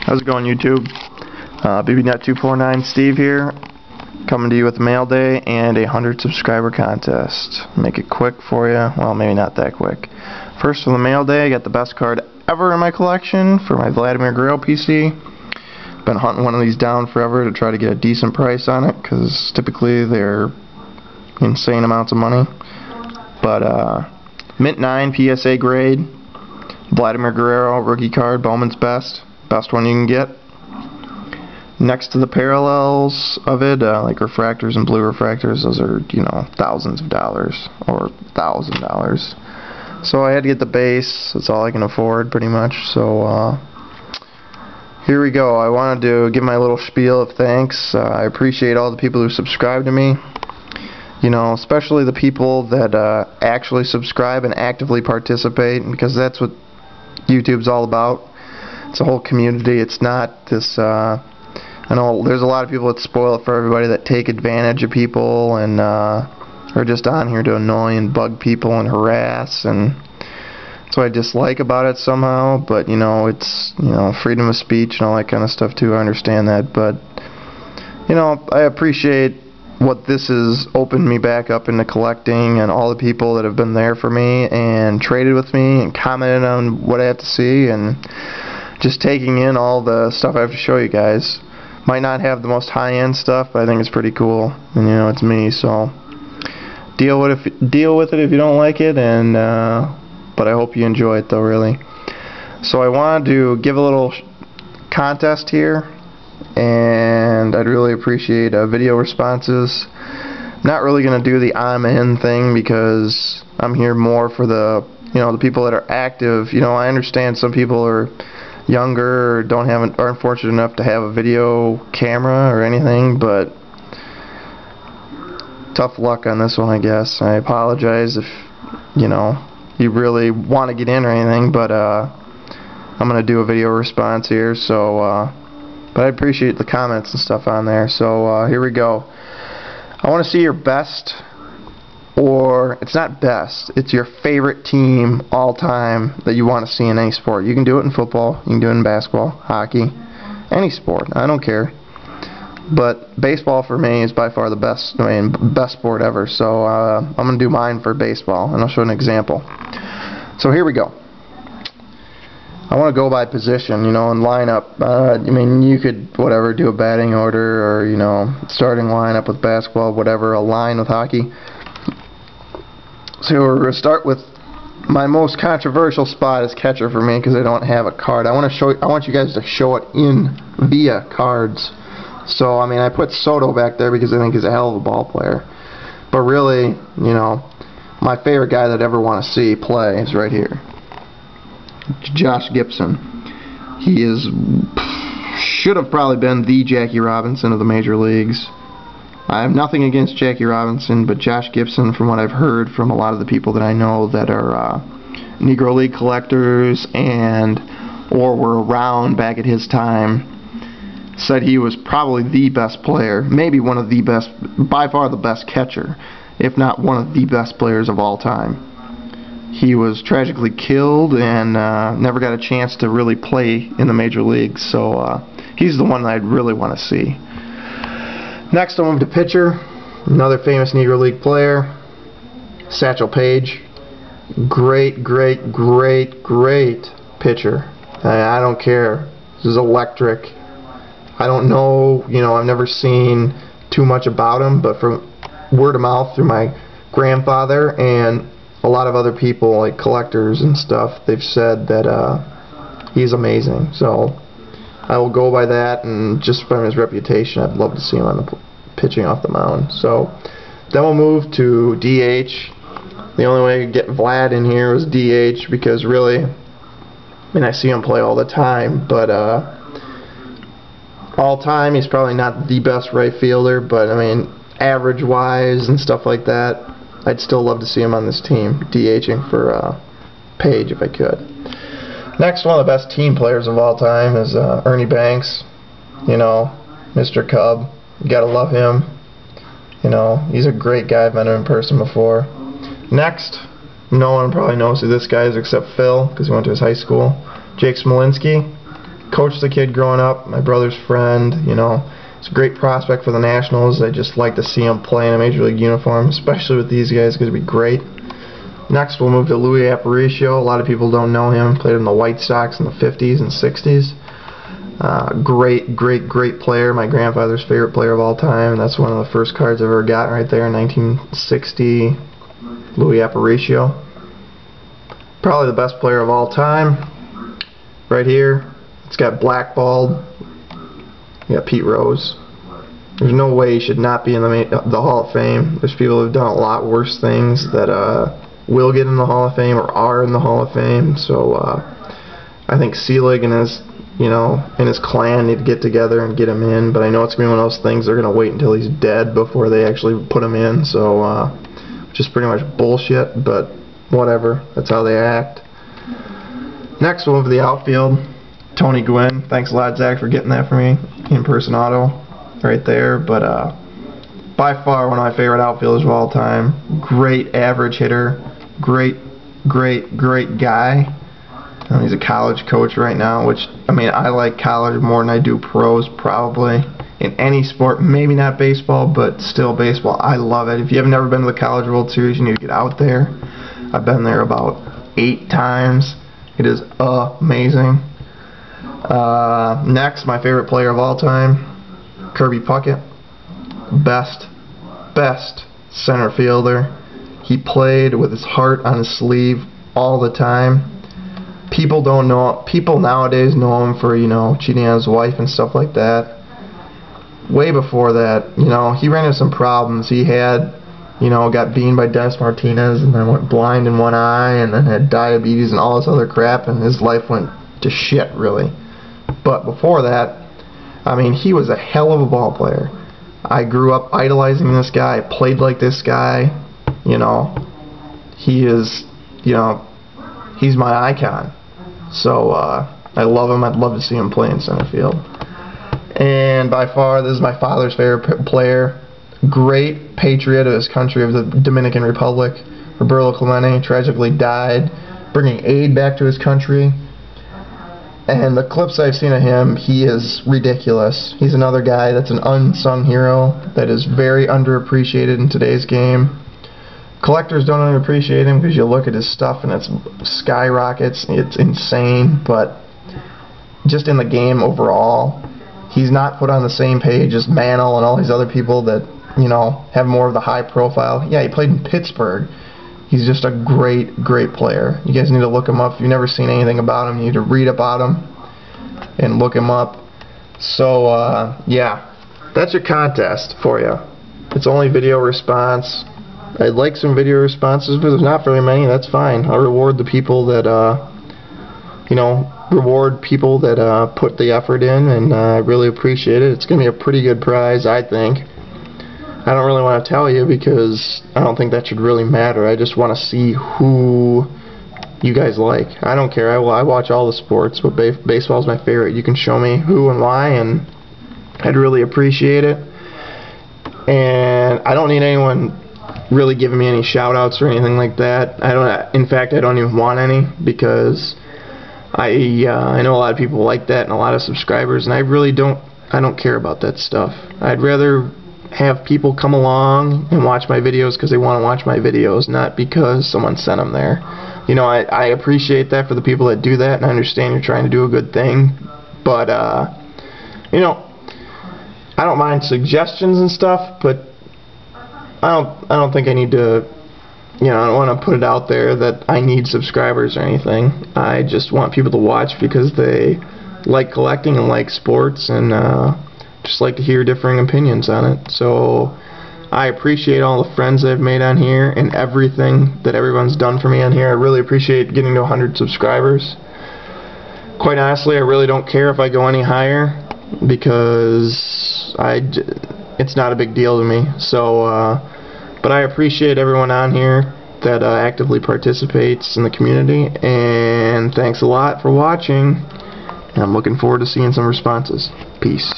How's it going, YouTube? BBNet249 Steve here, coming to you with Mailday and a 100 subscriber contest. Make it quick for you. Well, maybe not that quick. First, for the Mailday, I got the best card ever in my collection for my Vladimir Guerrero PC. Been hunting one of these down forever to try to get a decent price on it, because typically they're insane amounts of money. But Mint 9 PSA grade, Vladimir Guerrero rookie card, Bowman's best one you can get. Next to the parallels of it, like refractors and blue refractors, those are, thousands of dollars or $1,000. So I had to get the base. That's all I can afford, pretty much. So here we go. I wanted to give my little spiel of thanks. I appreciate all the people who subscribe to me. Especially the people that actually subscribe and actively participate, because that's what YouTube's all about. It's a whole community. It's not this. I know there's a lot of people that spoil it for everybody, that take advantage of people and are just on here to annoy and bug people and harass, and that's what I dislike about it somehow. But it's freedom of speech and all that kind of stuff too. I understand that, but I appreciate what this has opened me back up into collecting, and all the people that have been there for me and traded with me and commented on what I have to see, and just taking in all the stuff I have to show you guys. Might not have the most high-end stuff, but I think it's pretty cool, and it's me, so deal with it if you don't like it, and but I hope you enjoy it though, really. So I wanted to give a little contest here, and I'd really appreciate video responses. Not really going to do the I'm in thing, because I'm here more for the the people that are active. I understand some people are younger or aren't fortunate enough to have a video camera or anything, but tough luck on this one, I guess. I apologize if you really want to get in or anything, but I'm going to do a video response here, so but I appreciate the comments and stuff on there. So here we go. I want to see your best, or it's not best, it's your favorite team all time that you want to see in any sport. You can do it in football, you can do it in basketball, hockey, any sport, I don't care. But baseball for me is by far the best, best sport ever. So I'm going to do mine for baseball, and I'll show an example. So here we go. I want to go by position, and lineup. You could, do a batting order, or, starting lineup with basketball, whatever, a line with hockey. So we're going to start with my most controversial spot as catcher for me, because I don't have a card. I want you guys to show it in via cards. So, I put Soto back there because I think he's a hell of a ball player. But really, my favorite guy that I ever want to see play is right here. Josh Gibson. He should have probably been the Jackie Robinson of the major leagues. I have nothing against Jackie Robinson, but Josh Gibson, from what I've heard from a lot of the people that I know that are Negro League collectors or were around back at his time, said he was probably the best player, maybe one of the best, by far the best catcher, if not one of the best players of all time. He was tragically killed and never got a chance to really play in the major leagues, so he's the one that I'd really want to see. Next, I'll move to pitcher. Another famous Negro League player, Satchel Paige. Great pitcher. I don't care. This is electric. I don't know, I've never seen too much about him, but from word of mouth through my grandfather and a lot of other people, like collectors and stuff, they've said that he's amazing. So I will go by that, and just from his reputation, I'd love to see him on the pitching off the mound. So then we'll move to DH. The only way to get Vlad in here was DH, because really, I see him play all the time, but all time he's probably not the best right fielder, but average wise and stuff like that, I'd still love to see him on this team, DHing for Page if I could. Next, one of the best team players of all time is Ernie Banks. Mr. Cub. You gotta love him. He's a great guy. I've met him in person before. Next, no one probably knows who this guy is except Phil, because he went to his high school. Jake Smolinski. coached the kid growing up, my brother's friend, you know. It's a great prospect for the Nationals. I just like to see him play in a Major League uniform, especially with these guys, because it'd be great. Next, we'll move to Louis Aparicio. A lot of people don't know him. Played in the White Sox in the 50s and 60s. Great player. My grandfather's favorite player of all time. And that's one of the first cards I've ever gotten right there in 1960. Louis Aparicio. Probably the best player of all time. Right here. It's got blackballed. You got Pete Rose. There's no way he should not be in the Hall of Fame. There's people who've done a lot worse things that will get in the Hall of Fame or are in the Hall of Fame. So I think Selig and his, and his clan need to get together and get him in. But I know it's gonna be one of those things they're gonna wait until he's dead before they actually put him in. So which is pretty much bullshit. But whatever. That's how they act. Next, we'll move to the outfield. Tony Gwynn. Thanks a lot, Zach, for getting that for me. In-person auto right there. But by far one of my favorite outfielders of all time. Great average hitter. Great guy. He's a college coach right now, which, I like college more than I do pros, probably. In any sport, maybe not baseball, but still baseball. I love it. If you have never been to the College World Series, you need to get out there. I've been there about 8 times. It is amazing. Next, my favorite player of all time, Kirby Puckett. Best center fielder. He played with his heart on his sleeve all the time. People nowadays know him for, cheating on his wife and stuff like that. Way before that, he ran into some problems. He had, got beaten by Dennis Martinez and then went blind in one eye and then had diabetes and all this other crap, and his life went to shit, really. But before that, he was a hell of a ball player. I grew up idolizing this guy. I played like this guy. He is, he's my icon. So I love him. I'd love to see him play in center field. And by far, this is my father's favorite player. Great patriot of his country, of the Dominican Republic. Roberto Clemente tragically died, bringing aid back to his country. And the clips I've seen of him, he is ridiculous. He's another guy that's an unsung hero that is very underappreciated in today's game. Collectors don't underappreciate him because you look at his stuff and it's skyrockets. It's insane, but just in the game overall, he's not put on the same page as Mantle and all these other people that, have more of the high profile. Yeah, he played in Pittsburgh. He's just a great player. You guys need to look him up. If you've never seen anything about him, you need to read about him and look him up. So, yeah, that's your contest for you. It's only video response. I'd like some video responses, but there's not very many. That's fine. I'll reward the people that, put the effort in, and I really appreciate it. It's going to be a pretty good prize, I think. I don't really want to tell you because I don't think that should really matter. I just want to see who you guys like. I don't care. I watch all the sports, but baseball is my favorite. You can show me who and why, and I'd really appreciate it. And I don't need anyone really giving me any shout-outs or anything like that. In fact, I don't even want any because I know a lot of people like that and a lot of subscribers, and I don't care about that stuff. I'd rather have people come along and watch my videos because they want to watch my videos, not because someone sent them there. I appreciate that for the people that do that, and I understand you're trying to do a good thing, but I don't mind suggestions and stuff, but I don't think I need to, I don't want to put it out there that I need subscribers or anything. I just want people to watch because they like collecting and like sports, and just like to hear differing opinions on it. So I appreciate all the friends I've made on here and everything that everyone's done for me on here. I really appreciate getting to 100 subscribers. Quite honestly, I really don't care if I go any higher because it's not a big deal to me. So, but I appreciate everyone on here that actively participates in the community, and thanks a lot for watching. I'm looking forward to seeing some responses. Peace.